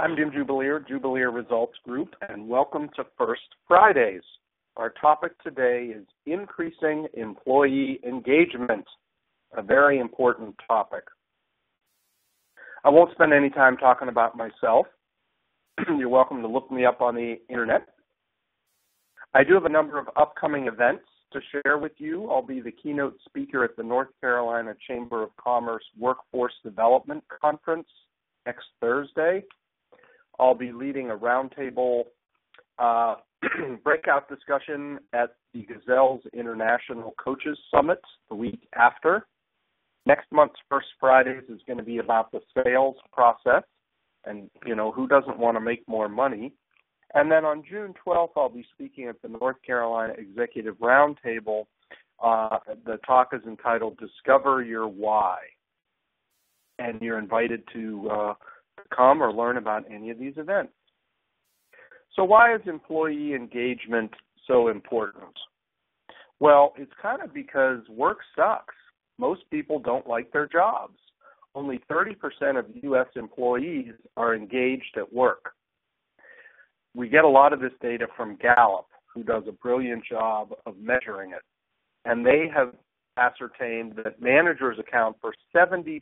I'm Jim Jubileer Results Group, and welcome to First Fridays. Our topic today is increasing employee engagement, a very important topic. I won't spend any time talking about myself. You're welcome to look me up on the internet. I do have a number of upcoming events to share with you. I'll be the keynote speaker at the North Carolina Chamber of Commerce Workforce Development Conference next Thursday. I'll be leading a roundtable breakout discussion at the Gazelles International Coaches Summit the week after. Next month's First Fridays is going to be about the sales process and, who doesn't want to make more money. And then on June 12th, I'll be speaking at the North Carolina Executive Roundtable. The talk is entitled Discover Your Why. And you're invited to come or learn about any of these events. So why is employee engagement so important? Well, it's kind of because work sucks. Most people don't like their jobs. Only 30% of U.S. employees are engaged at work. We get a lot of this data from Gallup, who does a brilliant job of measuring it. And they have ascertained that managers account for 70%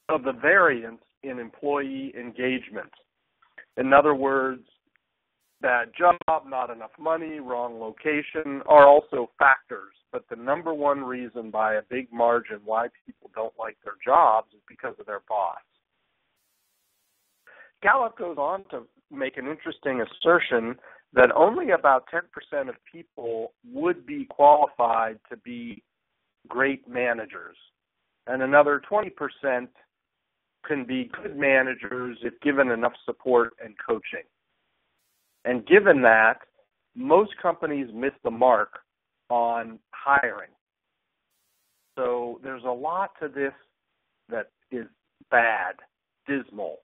of the variance in employee engagement. In other words, bad job, not enough money, wrong location are also factors. But the number one reason by a big margin why people don't like their jobs is because of their boss. Gallup goes on to make an interesting assertion that only about 10% of people would be qualified to be great managers, and another 20% can be good managers if given enough support and coaching. And given that, most companies miss the mark on hiring. So there's a lot to this that is bad, dismal.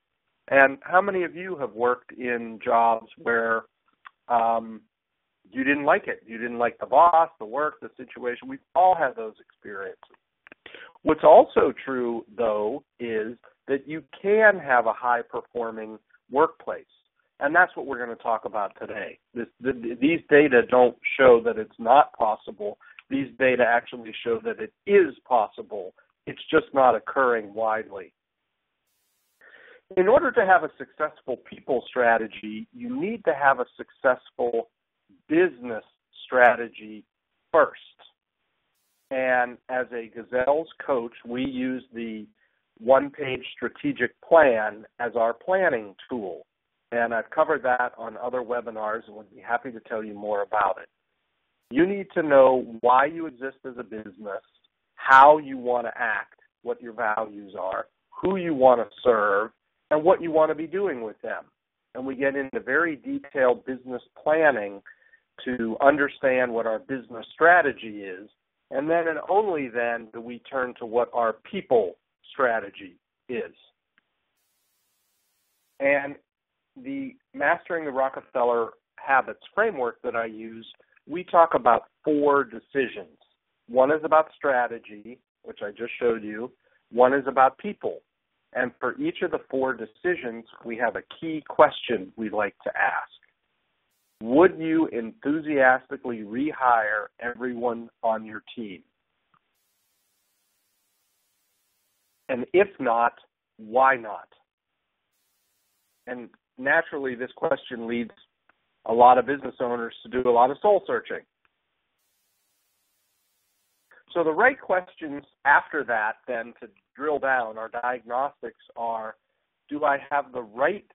And how many of you have worked in jobs where you didn't like it? You didn't like the boss, the work, the situation. We've all had those experiences. What's also true, though, is that you can have a high-performing workplace. And that's what we're going to talk about today. These data don't show that it's not possible. These data actually show that it is possible. It's just not occurring widely. In order to have a successful people strategy, you need to have a successful business strategy first. And as a Gazelles coach, we use the one-page strategic plan as our planning tool. And I've covered that on other webinars and would be happy to tell you more about it. You need to know why you exist as a business, how you want to act, what your values are, who you want to serve, and what you want to be doing with them. And we get into very detailed business planning to understand what our business strategy is, and then and only then do we turn to what our people strategy is. And the Mastering the Rockefeller Habits framework that I use, we talk about 4 decisions. One is about strategy, which I just showed you. One is about people. And for each of the 4 decisions, we have a key question we'd like to ask. Would you enthusiastically rehire everyone on your team? And if not, why not? And naturally, this question leads a lot of business owners to do a lot of soul searching. So the right questions after that, then, to drill down, our diagnostics are, do I have the right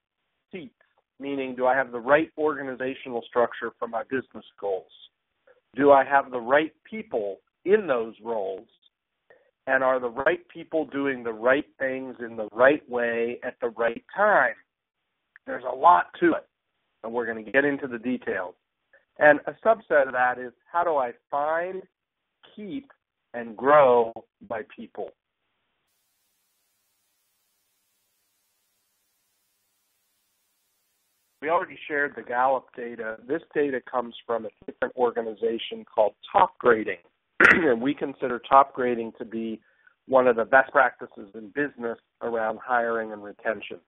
seats, meaning do I have the right organizational structure for my business goals? Do I have the right people in those roles? And are the right people doing the right things in the right way at the right time? There's a lot to it, and we're going to get into the details. And a subset of that is, how do I find, keep, and grow my people? We already shared the Gallup data. This data comes from a different organization called TopGrading. And we consider TopGrading to be one of the best practices in business around hiring and retention.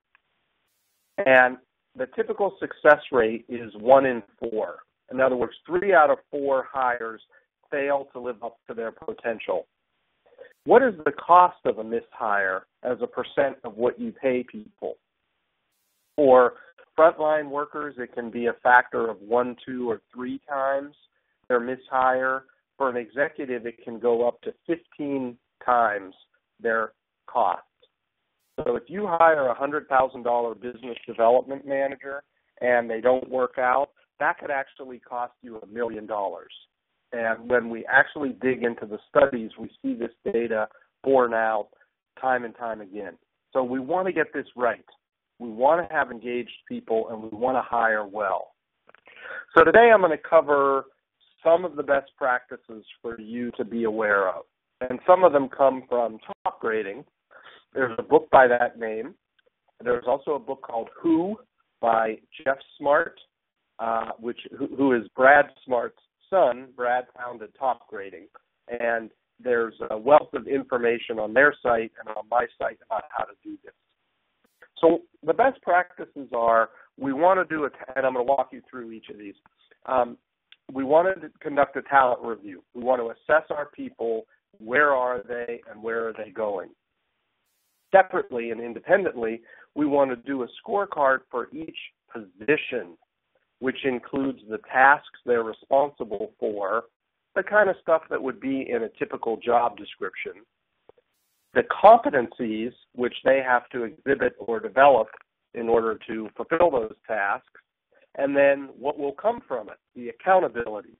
And the typical success rate is 1 in 4. In other words, 3 out of 4 hires fail to live up to their potential. What is the cost of a mishire as a percent of what you pay people? For frontline workers, it can be a factor of 1, 2, or 3 times their mishire. For an executive, it can go up to 15 times their cost. So if you hire a $100,000 business development manager and they don't work out, that could actually cost you $1 million. And when we actually dig into the studies, we see this data borne out time and time again. So we want to get this right. We want to have engaged people, and we want to hire well. So today I'm going to cover some of the best practices for you to be aware of. And some of them come from TopGrading. There's a book by that name. There's also a book called Who by Jeff Smart, who is Brad Smart's son. Brad founded TopGrading. And there's a wealth of information on their site and on my site about how to do this. So the best practices are, we want to do and I'm going to walk you through each of these. We want to conduct a talent review. We want to assess our people, where are they and where are they going. Separately and independently, we want to do a scorecard for each position, which includes the tasks they're responsible for, the kind of stuff that would be in a typical job description, the competencies which they have to exhibit or develop in order to fulfill those tasks, and then what will come from it, the accountabilities.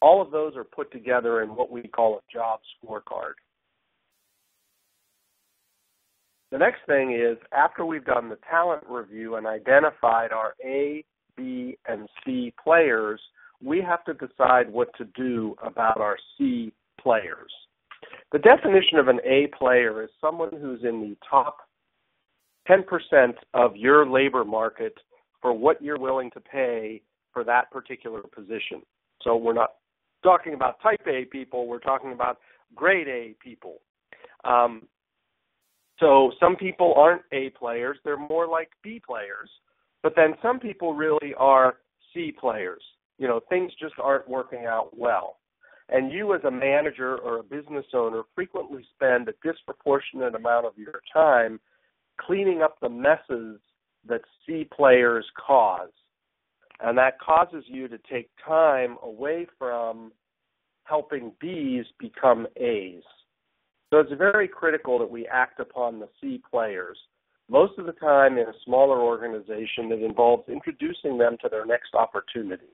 All of those are put together in what we call a job scorecard. The next thing is, after we've done the talent review and identified our A, B, and C players, we have to decide what to do about our C players. The definition of an A player is someone who's in the top 10% of your labor market for what you're willing to pay for that particular position. So we're not talking about type A people, we're talking about grade A people. So some people aren't A players, they're more like B players, but then some people really are C players. You know, things just aren't working out well. And you as a manager or a business owner frequently spend a disproportionate amount of your time cleaning up the messes that C players cause. And that causes you to take time away from helping Bs become As. So it's very critical that we act upon the C players. Most of the time in a smaller organization, it involves introducing them to their next opportunity.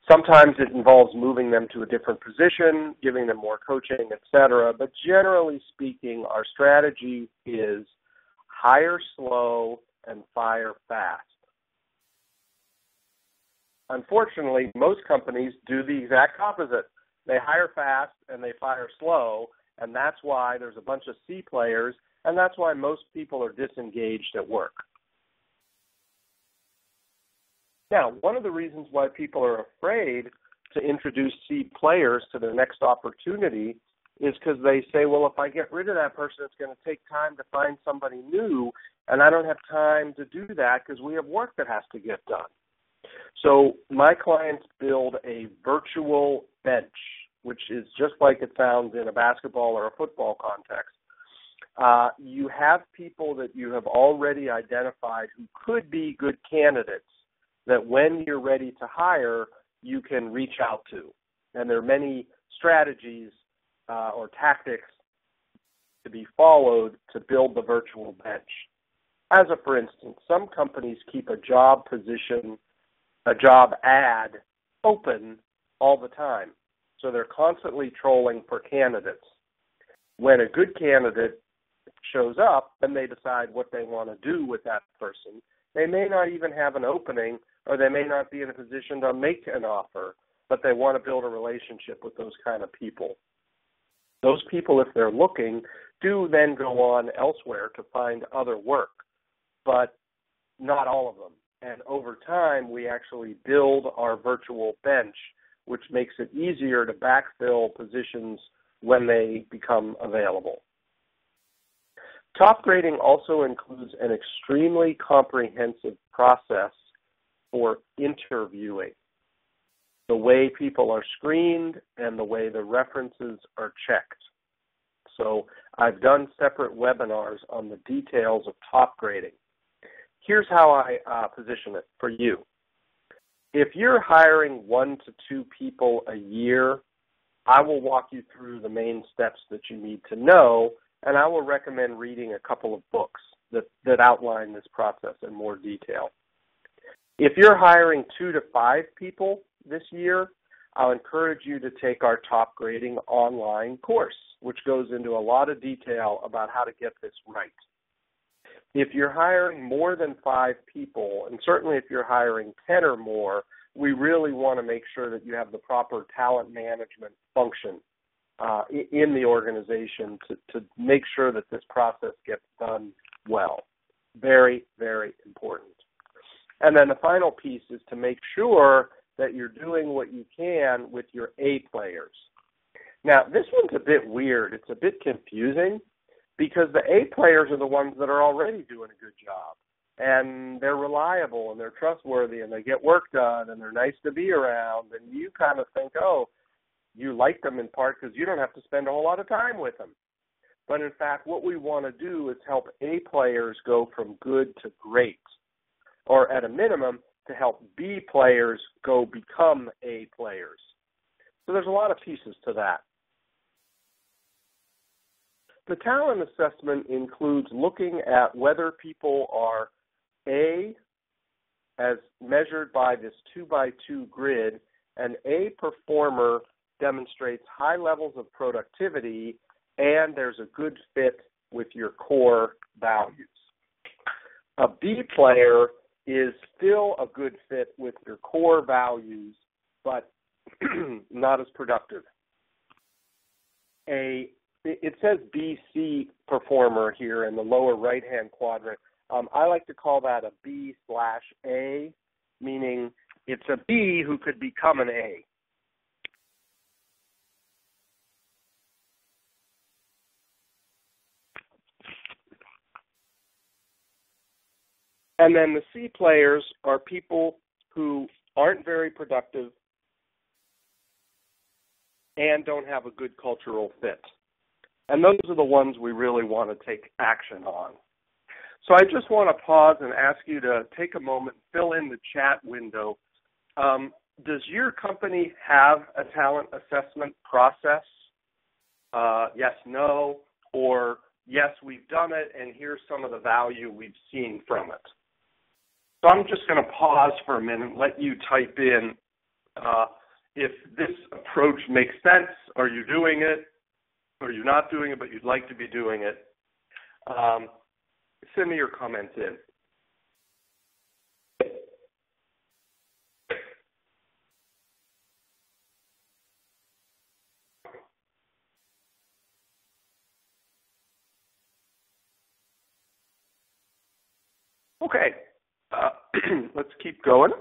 Sometimes it involves moving them to a different position, giving them more coaching, etc. But generally speaking, our strategy is hire slow and fire fast. Unfortunately, most companies do the exact opposite. They hire fast and they fire slow, and that's why there's a bunch of C players, and that's why most people are disengaged at work. Now, one of the reasons why people are afraid to introduce C players to their next opportunity is because they say, well, if I get rid of that person, it's going to take time to find somebody new, and I don't have time to do that because we have work that has to get done. So my clients build a virtual bench, which is just like it sounds in a basketball or a football context. You have people that you have already identified who could be good candidates that when you're ready to hire, you can reach out to. And there are many strategies or tactics to be followed to build the virtual bench. As a for instance, some companies keep a job position, a job ad open all the time. So they're constantly trolling for candidates. When a good candidate shows up, then they decide what they want to do with that person. They may not even have an opening, or they may not be in a position to make an offer, but they want to build a relationship with those kind of people. Those people, if they're looking, do then go on elsewhere to find other work, but not all of them. And over time, we actually build our virtual bench, which makes it easier to backfill positions when they become available. TopGrading also includes an extremely comprehensive process for interviewing, the way people are screened and the way the references are checked. So I've done separate webinars on the details of TopGrading. Here's how I position it for you. If you're hiring 1 to 2 people a year, I will walk you through the main steps that you need to know, and I will recommend reading a couple of books that outline this process in more detail. If you're hiring 2 to 5 people this year, I'll encourage you to take our TopGrading online course, which goes into a lot of detail about how to get this right. If you're hiring more than 5 people, and certainly if you're hiring 10 or more, we really want to make sure that you have the proper talent management function in the organization to make sure that this process gets done well. Very, very important. And then the final piece is to make sure that you're doing what you can with your A players. Now, this one's a bit weird. It's a bit confusing because the A players are the ones that are already doing a good job. And they're reliable and they're trustworthy and they get work done and they're nice to be around. And you kind of think, oh, you like them in part because you don't have to spend a whole lot of time with them. But in fact, what we want to do is help A players go from good to great, or at a minimum, to help B players go become A players. So there's a lot of pieces to that. The talent assessment includes looking at whether people are A, as measured by this 2x2 grid, an A performer demonstrates high levels of productivity and there's a good fit with your core values. A B player is still a good fit with your core values, but not as productive. It says BC performer here in the lower right-hand quadrant. I like to call that a B/A, meaning it's a B who could become an A. And then the C players are people who aren't very productive and don't have a good cultural fit. And those are the ones we really want to take action on. So I just want to pause and ask you to take a moment, fill in the chat window. Does your company have a talent assessment process? Yes, no, or yes, we've done it, and here's some of the value we've seen from it. So I'm just going to pause for a minute and let you type in if this approach makes sense. Are you doing it? Or you're not doing it, but you'd like to be doing it? Send me your comments in. Okay, let's keep going.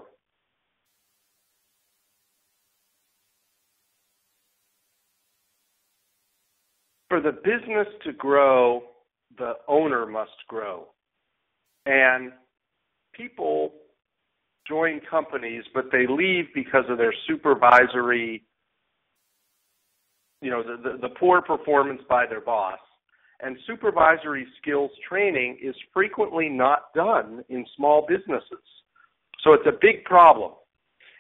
For the business to grow, the owner must grow. And people join companies, but they leave because of their supervisory, the poor performance by their boss. And supervisory skills training is frequently not done in small businesses. So it's a big problem.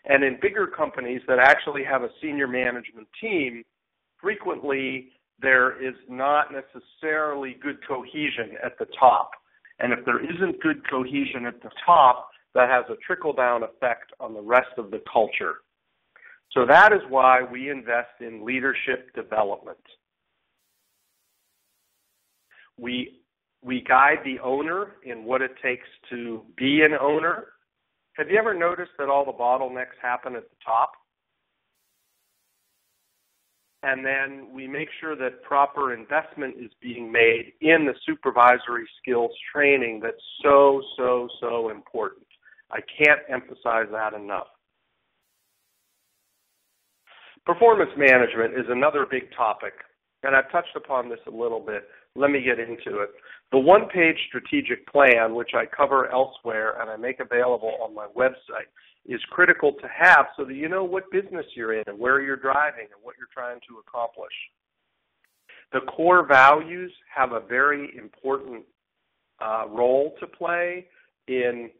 And in bigger companies that actually have a senior management team, frequently there is not necessarily good cohesion at the top. And if there isn't good cohesion at the top, that has a trickle-down effect on the rest of the culture. So that is why we invest in leadership development. We guide the owner in what it takes to be an owner. Have you ever noticed that all the bottlenecks happen at the top? And then we make sure that proper investment is being made in the supervisory skills training that's so, so, so important. I can't emphasize that enough. Performance management is another big topic. and I've touched upon this a little bit. Let me get into it. The one-page strategic plan, which I cover elsewhere and I make available on my website, is critical to have so that you know what business you're in and where you're driving and what you're trying to accomplish. The core values have a very important role to play in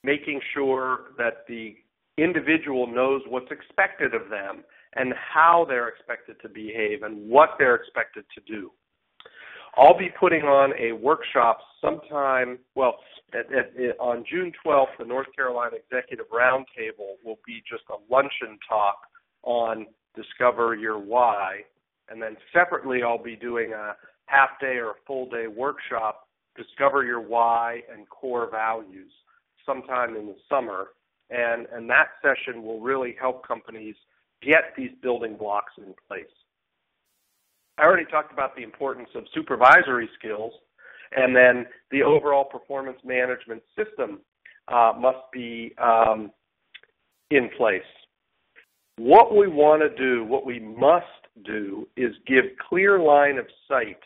making sure that the individual knows what's expected of them and how they're expected to behave and what they're expected to do. I'll be putting on a workshop sometime, on June 12th, the North Carolina Executive Roundtable will be just a luncheon talk on Discover Your Why. And then separately, I'll be doing a half-day or a full-day workshop, Discover Your Why and Core Values, sometime in the summer. And that session will really help companies get these building blocks in place. I already talked about the importance of supervisory skills, and then the overall performance management system must be in place. What we want to do, what we must do, is give clear line of sight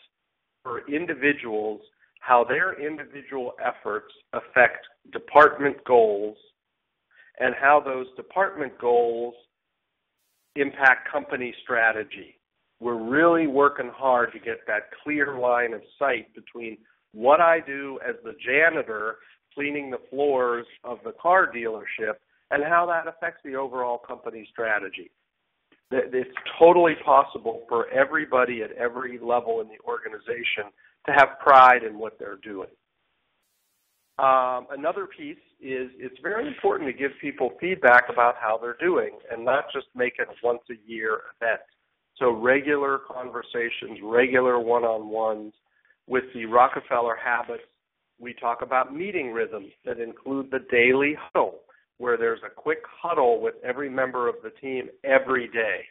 for individuals how their individual efforts affect department goals and how those department goals impact company strategy. We're really working hard to get that clear line of sight between what I do as the janitor cleaning the floors of the car dealership and how that affects the overall company strategy. It's totally possible for everybody at every level in the organization to have pride in what they're doing. Another piece is it's very important to give people feedback about how they're doing and not just make it a once-a-year event. So regular conversations, regular one-on-ones. With the Rockefeller habits, we talk about meeting rhythms that include the daily huddle, where there's a quick huddle with every member of the team every day.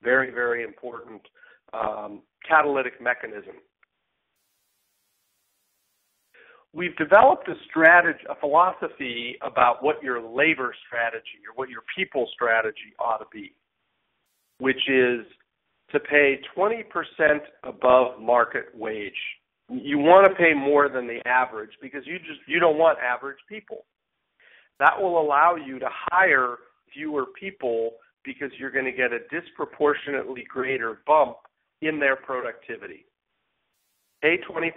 Very, very important catalytic mechanism. We've developed a philosophy about what your labor strategy or what your people strategy ought to be, which is to pay 20% above market wage. You want to pay more than the average because you don't want average people. That will allow you to hire fewer people because you're going to get a disproportionately greater bump in their productivity. Pay 20%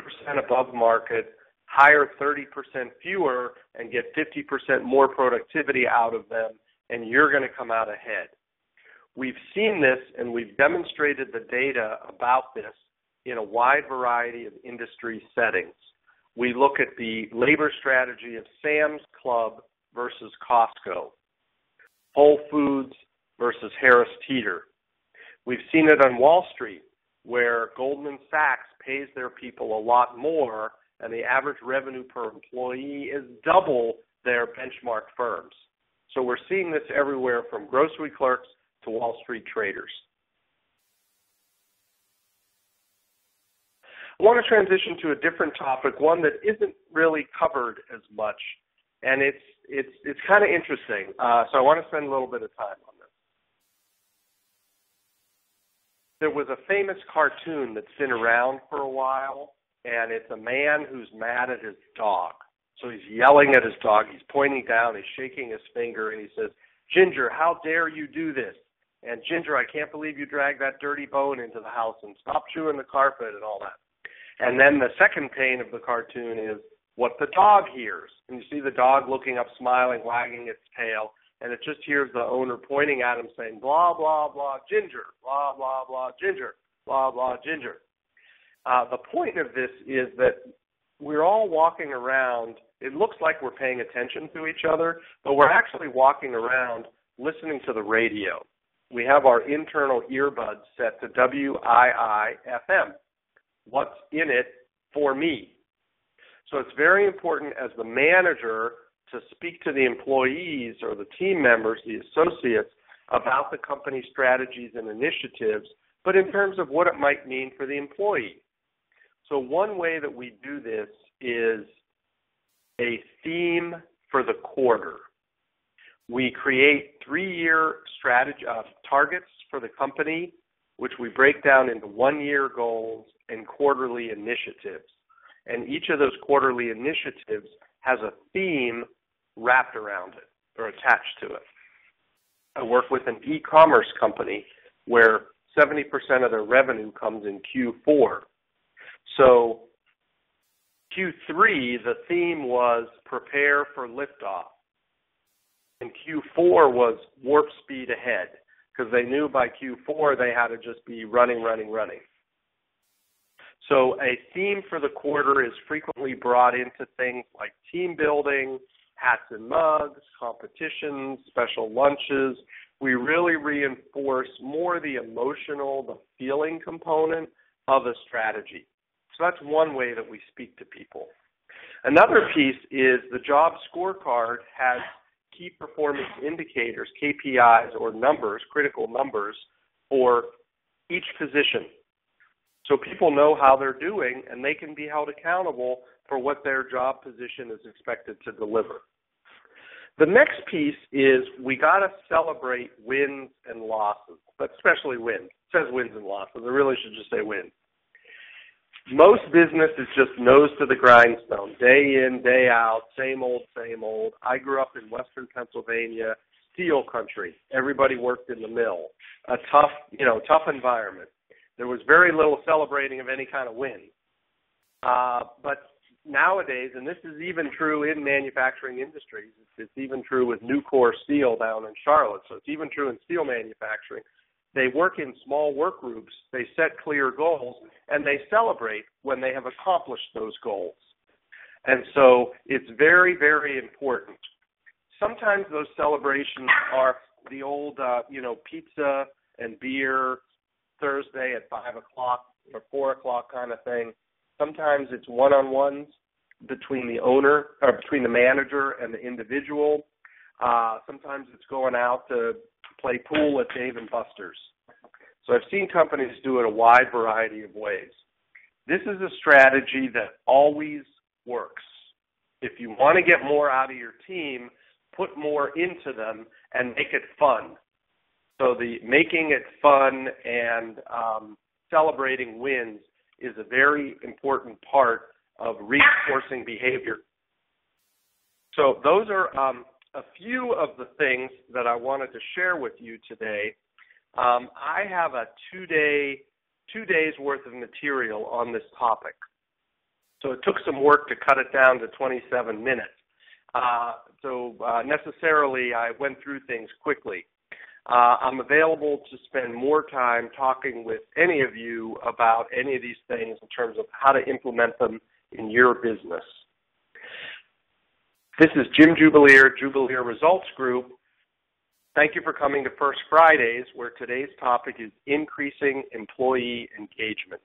above market, hire 30% fewer, and get 50% more productivity out of them, and you're going to come out ahead. We've seen this, and we've demonstrated the data about this in a wide variety of industry settings. We look at the labor strategy of Sam's Club versus Costco, Whole Foods versus Harris Teeter. We've seen it on Wall Street, where Goldman Sachs pays their people a lot more, and the average revenue per employee is double their benchmark firms. So we're seeing this everywhere from grocery clerks to Wall Street traders. I want to transition to a different topic, one that isn't really covered as much, and it's kind of interesting. So I want to spend a little bit of time on this. There was a famous cartoon that's been around for a while, and it's a man who's mad at his dog. So he's yelling at his dog. He's pointing down. He's shaking his finger, and he says, "Ginger, how dare you do this? And Ginger, I can't believe you dragged that dirty bone into the house, and stop chewing the carpet," and all that. And then the second pane of the cartoon is what the dog hears. And you see the dog looking up, smiling, wagging its tail, and it just hears the owner pointing at him saying, "Blah, blah, blah, Ginger, blah, blah, blah, Ginger, blah, blah, Ginger." The point of this is that we're all walking around. It looks like we're paying attention to each other, but we're actually walking around listening to the radio. We have our internal earbuds set to WII-FM. What's in it for me? So it's very important as the manager to speak to the employees or the team members, the associates, about the company strategies and initiatives, but in terms of what it might mean for the employee. So one way that we do this is a theme for the quarter. We create 3-year strategy targets for the company which we break down into one-year goals and quarterly initiatives. And each of those quarterly initiatives has a theme wrapped around it or attached to it. I work with an e-commerce company where 70% of their revenue comes in Q4. So Q3, the theme was prepare for liftoff. And Q4 was warp speed ahead, because they knew by Q4 they had to just be running. So a theme for the quarter is frequently brought into things like team building, hats and mugs, competitions, special lunches. We really reinforce more the emotional, the feeling component of a strategy. So that's one way that we speak to people. Another piece is the job scorecard has key performance indicators, KPIs or numbers, critical numbers for each position. So people know how they're doing and they can be held accountable for what their job position is expected to deliver. The next piece is we got to celebrate wins and losses, but especially wins. It says wins and losses. I really should just say wins. Most business is just nose to the grindstone, day in, day out, same old, same old. I grew up in Western Pennsylvania, steel country. Everybody worked in the mill. A tough environment. There was very little celebrating of any kind of win. But nowadays, and this is even true in manufacturing industries, it's even true with Nucor Steel down in Charlotte, so it's even true in steel manufacturing. They work in small work groups, they set clear goals, and they celebrate when they have accomplished those goals. And so it's very, very important. Sometimes those celebrations are the old, pizza and beer Thursday at 5 o'clock or 4 o'clock kind of thing. Sometimes it's one-on-ones between the owner or between the manager and the individual. Sometimes it's going out to play pool at Dave & Buster's. So I've seen companies do it a wide variety of ways. This is a strategy that always works. If you want to get more out of your team, put more into them and make it fun. So the making it fun and celebrating wins is a very important part of reinforcing behavior. So those are a few of the things that I wanted to share with you today. I have a 2 days worth of material on this topic. So it took some work to cut it down to 27 minutes. Necessarily I went through things quickly. I'm available to spend more time talking with any of you about any of these things in terms of how to implement them in your business. This is Jim Jubileer Results Group. Thank you for coming to First Fridays, where today's topic is increasing employee engagements.